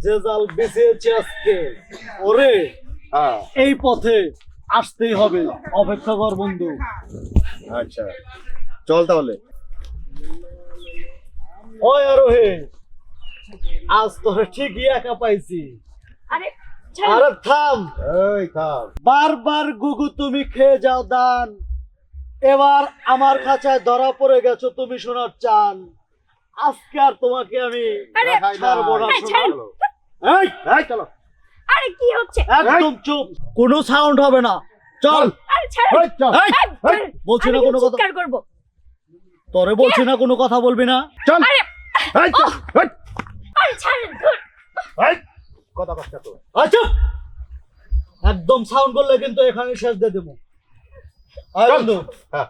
যে জাল বেঁচেছে আজকে ওরে এই পথে আসতেই হবে, অপেক্ষা কর বন্ধু। আচ্ছা চল তাহলে। ওই আরোহী, আজ তোরে ঠিকই একা পাইছি। আরে আরে থাম, এই থাম। বারবার গুগু তুমি খেয়ে যাও দান, এবার আমার খাঁচায় ধরা পড়ে গেছো তুমি শোনার চান। আজকে আর তোমাকে আমি ছাড়বো না। এই, এই চলো। আরে কি হচ্ছে? একদম চুপ, কোনো সাউন্ড হবে না। চল। আরে ছাড়। এই চল। এই, বলছি না কোনো কথা, চিৎকার করব। তোরে বলছি না কোনো কথা বলবি না। চল। আরে এই চল। এই, আরে ছাড়। ধুর। এই কথা কষ্ট তো। আচ্ছা, একদম সাউন্ড করলে কিন্তু এখানে শেষ দিয়ে দেবো। আর চল। বন্ধু, হ্যাঁ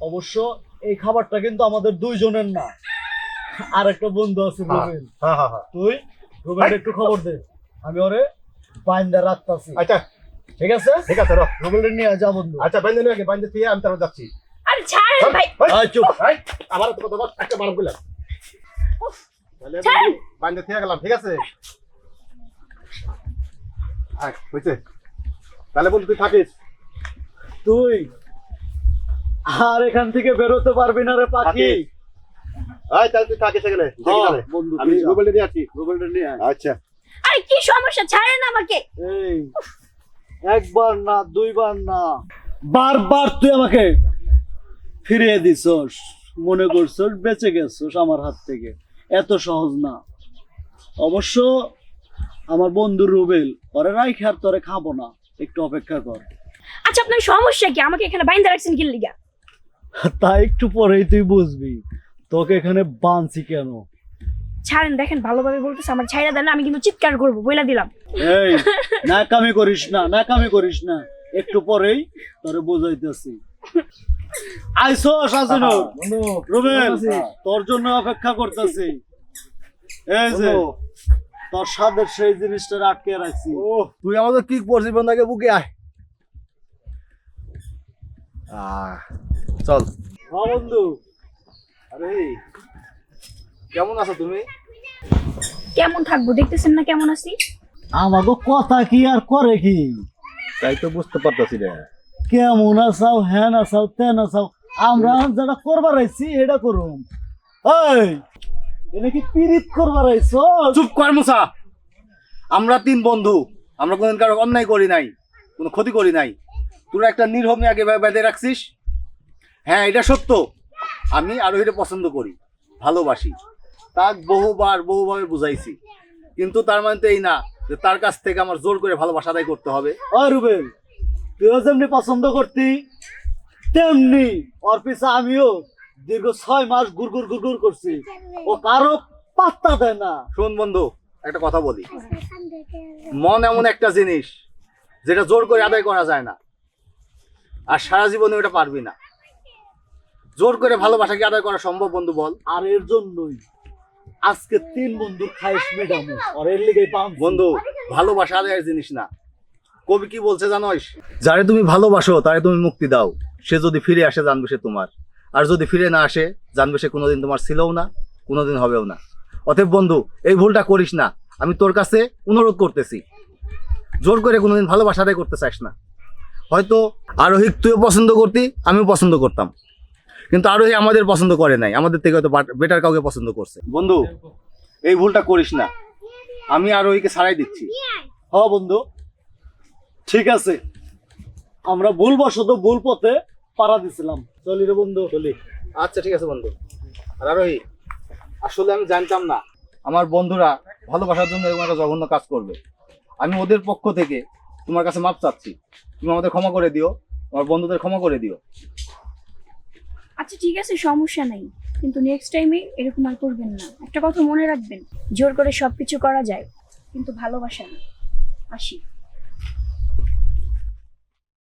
অবশ্য এই খাবারটা কিন্তু আমাদের দুইজনের না, আর একটা বন্ধু আছে রুবেল। হ্যাঁ হ্যাঁ হ্যাঁ। তুই রুবেল একটু খবর দে, আমি ওরে বাইন্দা রাখতাছি। আচ্ছা ঠিক আছে, ঠিক আছে রো। রুবেলের নিয়ে যা বন্ধু। আচ্ছা বাইন্দে নিয়ে আগে বাইন্দে দিয়ে আমি তারপর যাচ্ছি। আরে ছাড় চল। ভাই। এই, আয় চুপ। এই আমার তো কথা বল, একটা বারণ করলাম। তাহলে ছাড়। আমি বাইন্দে দিয়ে গেলাম, ঠিক আছে? আয় হইছে। তাহলে বন্ধু তুই থাকিস। তুই আর এখান থেকে বেরোতে পারবি না রে পাখি। থাকিস। এই তাহলে তুই থাকিস এখানে। দেখি হ্যাঁ, তাহলে। বন্ধু, আমি তুই যা। রুবেলকে নিয়ে আসছি। রুবেলটা নিয়ে আয়। আচ্ছা আরে কি সমস্যা? ছাড়েন আমাকে। এই, একবার না দুইবার না, বারবার তুই আমাকে ফিরিয়ে দিছস, মনে করছস বেঁচে গেছস আমার হাত থেকে। এত সহজ না। অবশ্য আমার বন্ধু রুবেল, ওরে রাইখে আর তোরে খাবো না, একটু অপেক্ষা কর। আচ্ছা আপনার সমস্যা কি? আমাকে এখানে বাইন্ধা রাখছেন কি লিগা? তা একটু পরেই তুই বুঝবি তোকে এখানে বানছি কেন। ছাড়েন, দেখেন ভালোভাবে বলতেছে, আমার ছাইরা দেন, আমি কিন্তু চিৎকার করব, বইলা দিলাম। এই, নাকামি করিস না, নাকামি করিস না, একটু পরেই তোরে বুঝাইতেছি। আইসোস আসিনুর, রুবেল তোর জন্য অপেক্ষা করতেছি। এই যে তোর সাথে সেই জিনিসটা আটকে রাখছি। ও তুই আমাদের কি করছিস বন্ধাকে বুকে আয়। চল। হ্যাঁ বন্ধু, আরে কেমন আছো তুমি? কেমন থাকবো? দেখতেছেন না কেমন আছি। আমাকে কথা কি আর করে কি? তাই তো বুঝতে পারতাছি রে। কেমন আসাও, হ্যান আসাও, তেন আসাও, আমরা যেটা করবার আইছি এটা করুম। এই, এনে কি পিরিত করবার আইছো? চুপ কর মুসা। আমরা তিন বন্ধু, আমরা কোনদিন কারো অন্যায় করি নাই, কোনো ক্ষতি করি নাই। তোরা একটা নির্ভম আগে বেঁধে রাখছিস। হ্যাঁ এটা সত্য, আমি আরোহীরে পছন্দ করি, ভালোবাসি। তাক বহুভাবে বুঝাইছি, কিন্তু তার মানে তো এই না যে তার কাছ থেকে আমার জোর করে ভালোবাসা আদায় করতে হবে। ও রুবেল, তুইও যেমনি পছন্দ করতি তেমনি ওর পিছে আমিও দীর্ঘ 6 মাস গুড় করছি। ও কারো পাত্তা দেয় না। শোন বন্ধু, একটা কথা বলি, মন এমন একটা জিনিস যেটা জোর করে আদায় করা যায় না, আর সারা জীবনে ওটা পারবি না। জোর করে ভালোবাসাকে আদায় করা সম্ভব বন্ধু বল? আর এর জন্যই আজকে 3 বন্ধু খাইস মেডাম, আর এর লিগেই পাম বন্ধু, ভালোবাসা আদায়ের জিনিস না। কবি কি বলছে জানোস? যারে তুমি ভালোবাসো তারে তুমি মুক্তি দাও, সে যদি ফিরে আসে জানবে সে তোমার, আর যদি ফিরে না আসে জানবে সে কোনোদিন তোমার ছিলও না, কোনোদিন হবেও না। অতএব বন্ধু, এই ভুলটা করিস না। আমি তোর কাছে অনুরোধ করতেছি, জোর করে কোনোদিন ভালোবাসা আদায় করতে চাস না। হয়তো আরোহী তুইও পছন্দ করতি, আমিও পছন্দ করতাম, কিন্তু আরোহী আমাদের পছন্দ করে নাই, আমাদের থেকে হয়তো বেটার কাউকে পছন্দ করছে। বন্ধু, এই ভুলটা করিস না। আমি আরোহীকে ছাড়াই দিচ্ছি। হ্যাঁ বন্ধু, ঠিক আছে, আমরা ভুলবশত ভুল পথে পাড়া দিছিলাম। চলি রে বন্ধু, চলি। আচ্ছা ঠিক আছে বন্ধু। আর আরোহী, আসলে আমি জানতাম না আমার বন্ধুরা ভালোবাসার জন্য এরকম একটা জঘন্য কাজ করবে। আমি ওদের পক্ষ থেকে তোমার কাছে মাপ চাচ্ছি, তুমি আমাদের ক্ষমা করে দিও, আমার বন্ধুদের ক্ষমা করে দিও। আচ্ছা ঠিক আছে, সমস্যা নাই, কিন্তু নেক্সট টাইমে এরকম আর করবেন না। একটা কথা মনে রাখবেন, জোর করে সবকিছু করা যায়, কিন্তু ভালোবাসা না। আসি।